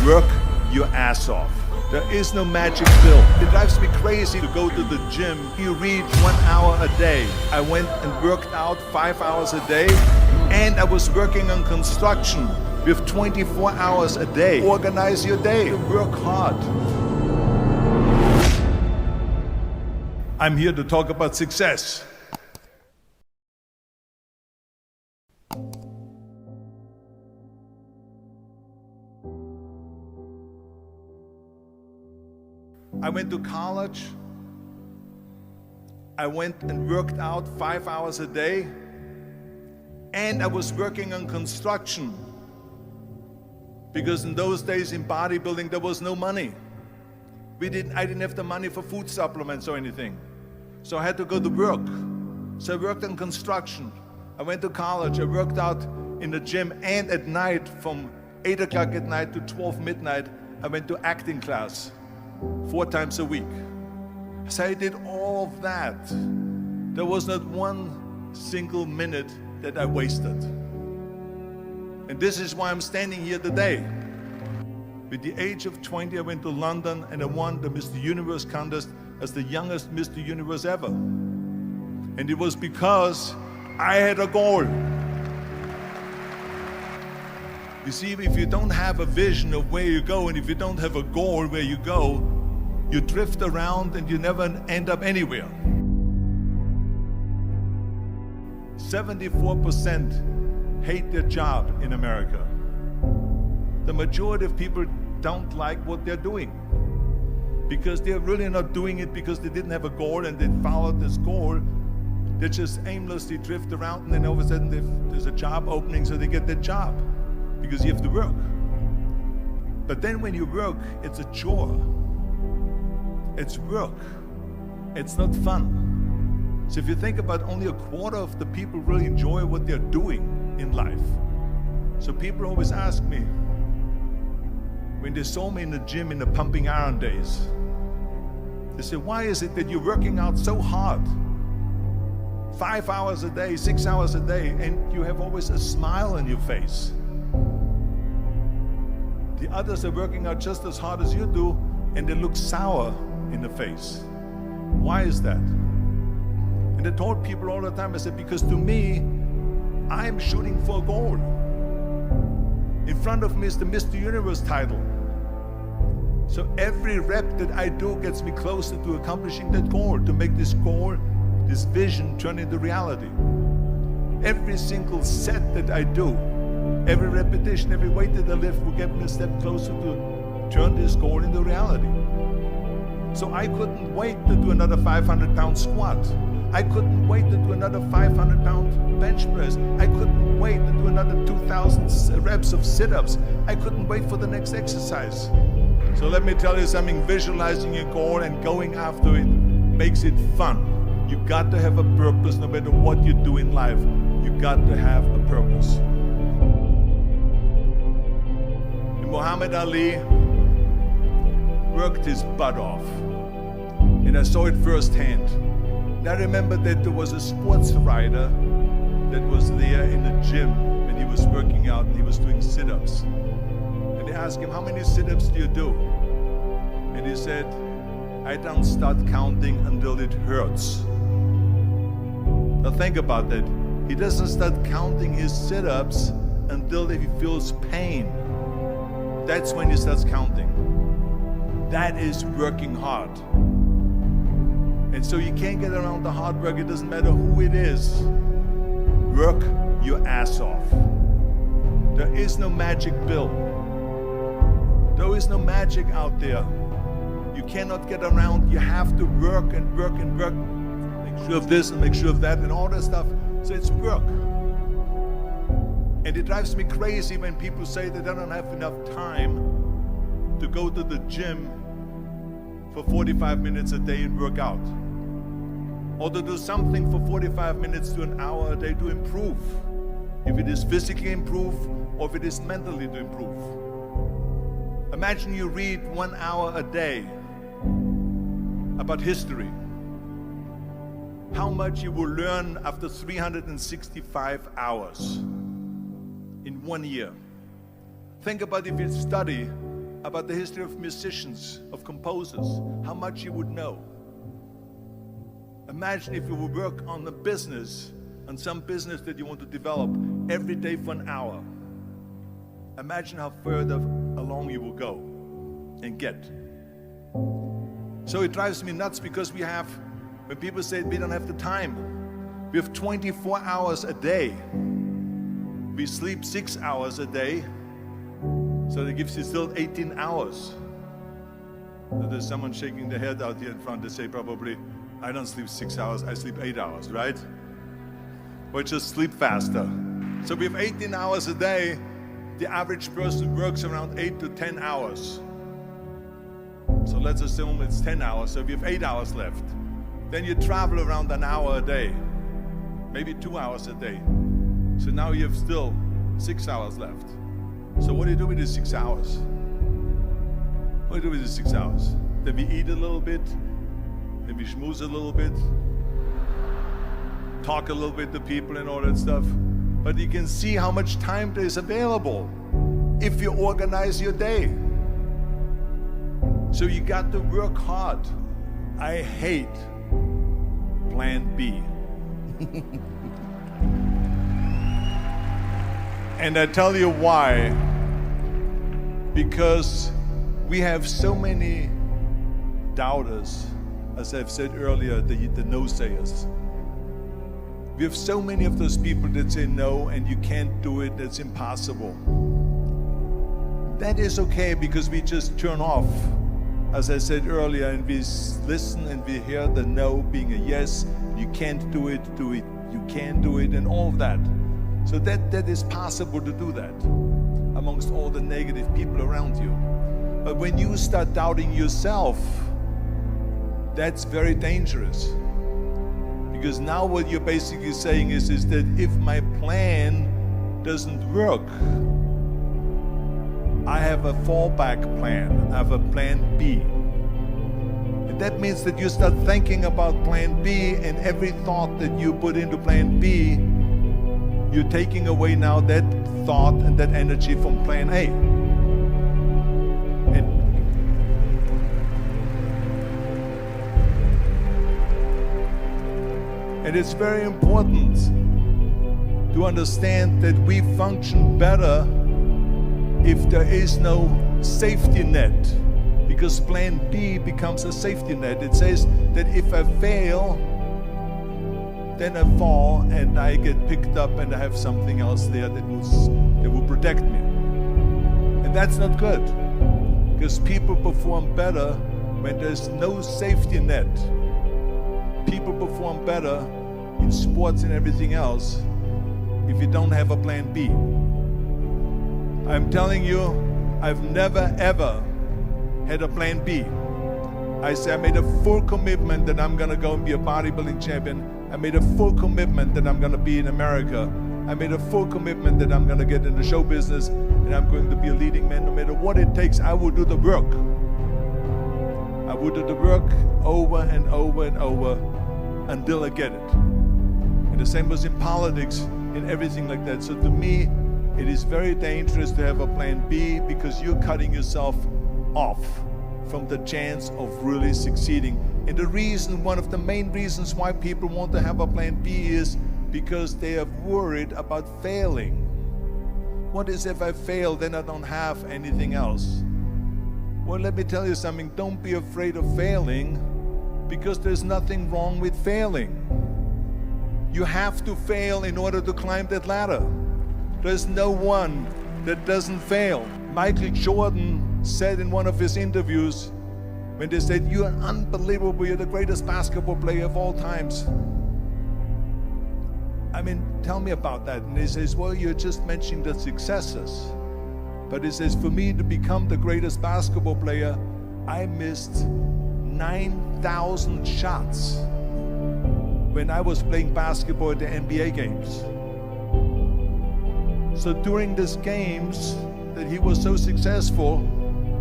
Work your ass off. There is no magic pill. It drives me crazy to go to the gym. You read 1 hour a day. I went and worked out 5 hours a day, and I was working on construction with 24 hours a day. Organize your day. Work hard. I'm here to talk about success. I went to college. I went and worked out 5 hours a day, and I was working on construction. Because in those days in bodybuilding there was no money. I didn't have the money for food supplements or anything. So I had to go to work. So I worked on construction. I went to college, I worked out in the gym, and at night from 8 o'clock at night to 12 midnight, I went to acting class 4 times a week. So I did all of that. There was not one single minute that I wasted. And this is why I'm standing here today. With the age of 20, I went to London and I won the Mr. Universe contest as the youngest Mr. Universe ever. And it was because I had a goal. You see, if you don't have a vision of where you go, and if you don't have a goal where you go, you drift around and you never end up anywhere. 74% hate their job in America. The majority of people don't like what they're doing because they're really not doing it because they didn't have a goal and they followed this goal. They just aimlessly drift around, and then all of a sudden there's a job opening, so they get that job because you have to work. But then when you work, it's a chore. It's work. It's not fun. So if you think about, only a quarter of the people really enjoy what they're doing in life. So people always ask me, when they saw me in the gym in the pumping iron days, they say, why is it that you're working out so hard? 5 hours a day, 6 hours a day, and you have always a smile on your face. The others are working out just as hard as you do, and they look sour in the face. Why is that? And I told people all the time, I said, because to me, I'm shooting for a goal. In front of me is the Mr. Universe title. So every rep that I do gets me closer to accomplishing that goal, to make this goal, this vision turn into reality. Every single set that I do, every repetition, every weight that I lift will get me a step closer to turn this goal into reality. So I couldn't wait to do another 500-pound squat. I couldn't wait to do another 500-pound bench press. I couldn't wait to do another 2,000 reps of sit-ups. I couldn't wait for the next exercise. So let me tell you something, visualizing your goal and going after it makes it fun. You got to have a purpose no matter what you do in life. You got to have a purpose. And Muhammad Ali worked his butt off. And I saw it firsthand. And I remember that there was a sports writer that was there in the gym when he was working out and he was doing sit-ups. And they asked him, how many sit-ups do you do? And he said, I don't start counting until it hurts. Now think about that. He doesn't start counting his sit-ups until he feels pain. That's when he starts counting. That is working hard. And so you can't get around the hard work. It doesn't matter who it is. Work your ass off. There is no magic pill. There is no magic out there. You cannot get around. You have to work and work and work. Make sure of this and make sure of that and all that stuff. So it's work. And it drives me crazy when people say that they don't have enough time to go to the gym for 45 minutes a day and work out. Or to do something for 45 minutes to an hour a day to improve. If it is physically improve or if it is mentally to improve. Imagine you read 1 hour a day about history. How much you will learn after 365 hours in 1 year. Think about if you study about the history of musicians, of composers, how much you would know. Imagine if you would work on a business, on some business that you want to develop every day for an hour. Imagine how further along you will go and get. So it drives me nuts because when people say we don't have the time, we have 24 hours a day. We sleep 6 hours a day, so that gives you still 18 hours. So there's someone shaking their head out here in front. They say probably, I don't sleep 6 hours, I sleep 8 hours, right? Or just sleep faster. So we have 18 hours a day. The average person works around 8 to 10 hours. So let's assume it's 10 hours, so we have 8 hours left. Then you travel around an hour a day, maybe 2 hours a day. So now you have still 6 hours left. So what do you do with these 6 hours? What do you do with these 6 hours? Then we eat a little bit, then we schmooze a little bit, talk a little bit to people and all that stuff. But you can see how much time there is available if you organize your day. So you got to work hard. I hate plan B. And I tell you why. Because we have so many doubters, as I've said earlier, the no-sayers. We have so many of those people that say no and you can't do it, that's impossible. That is okay because we just turn off, as I said earlier, and we listen and we hear the no being a yes. You can't do it, you can do it, and all of that. So that is possible to do that amongst all the negative people around you. But when you start doubting yourself, that's very dangerous. Because now what you're basically saying is that if my plan doesn't work, I have a fallback plan, I have a plan B. And that means that you start thinking about plan B, and every thought that you put into plan B, you're taking away now that thought and that energy from plan A. And it's very important to understand that we function better if there is no safety net, because plan B becomes a safety net. It says that if I fail, then I fall and I get picked up and I have something else there that will protect me. And that's not good, because people perform better when there's no safety net. People perform better in sports and everything else if you don't have a plan B. I'm telling you, I've never ever had a plan B. I made a full commitment that I'm gonna go and be a bodybuilding champion. I made a full commitment that I'm gonna be in America. I made a full commitment that I'm gonna get in the show business and I'm going to be a leading man. No matter what it takes, I will do the work. I will do the work over and over and over until I get it. And the same was in politics and everything like that. So to me, it is very dangerous to have a plan B, because you're cutting yourself off from the chance of really succeeding. And the reason, one of the main reasons why people want to have a plan B is because they are worried about failing. What is if I fail, then I don't have anything else? Well, let me tell you something, don't be afraid of failing, because there's nothing wrong with failing. You have to fail in order to climb that ladder. There's no one that doesn't fail. Michael Jordan said in one of his interviews, when they said, "You're unbelievable, you're the greatest basketball player of all times." I mean, tell me about that. And he says, well, you're just mentioning the successes. But he says, for me to become the greatest basketball player, I missed 9,000 shots when I was playing basketball at the NBA games. So during these games that he was so successful,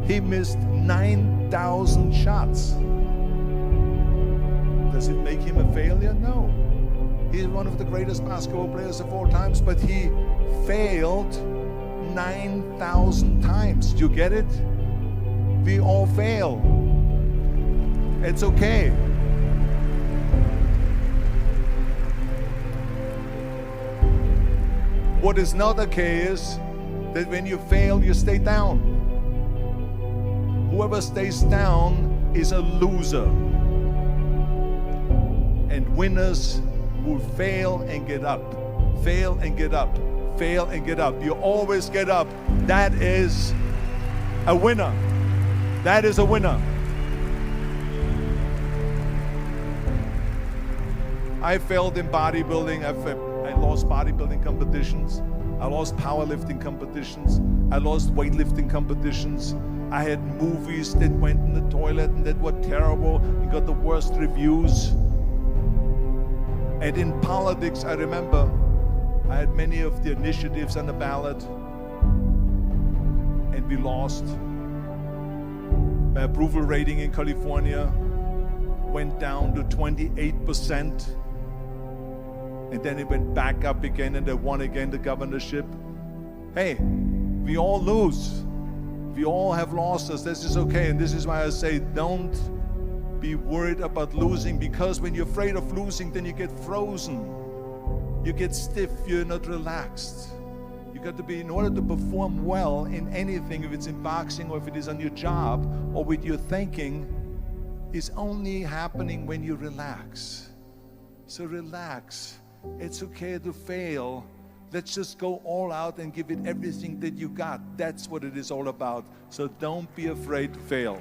he missed 9,000 shots. Does it make him a failure? No. He's one of the greatest basketball players of all times, but he failed 9,000 times. Do you get it? We all fail. It's okay. What is not okay is that when you fail, you stay down. Whoever stays down is a loser. And winners will fail and get up, fail and get up, fail and get up. You always get up. That is a winner. That is a winner. I failed in bodybuilding. I lost bodybuilding competitions. I lost powerlifting competitions. I lost weightlifting competitions. I had movies that went in the toilet and that were terrible and got the worst reviews. And in politics, I remember I had many of the initiatives on the ballot, and we lost. My approval rating in California went down to 28%. And then it went back up again, and I won again the governorship. Hey, we all lose. We all have losses. This is okay. And this is why I say don't be worried about losing, because when you're afraid of losing, then you get frozen. You get stiff. You're not relaxed. You got to be, in order to perform well in anything, if it's in boxing or if it is on your job or with your thinking, is only happening when you relax. So relax. It's okay to fail. Let's just go all out and give it everything that you got. That's what it is all about. So don't be afraid to fail.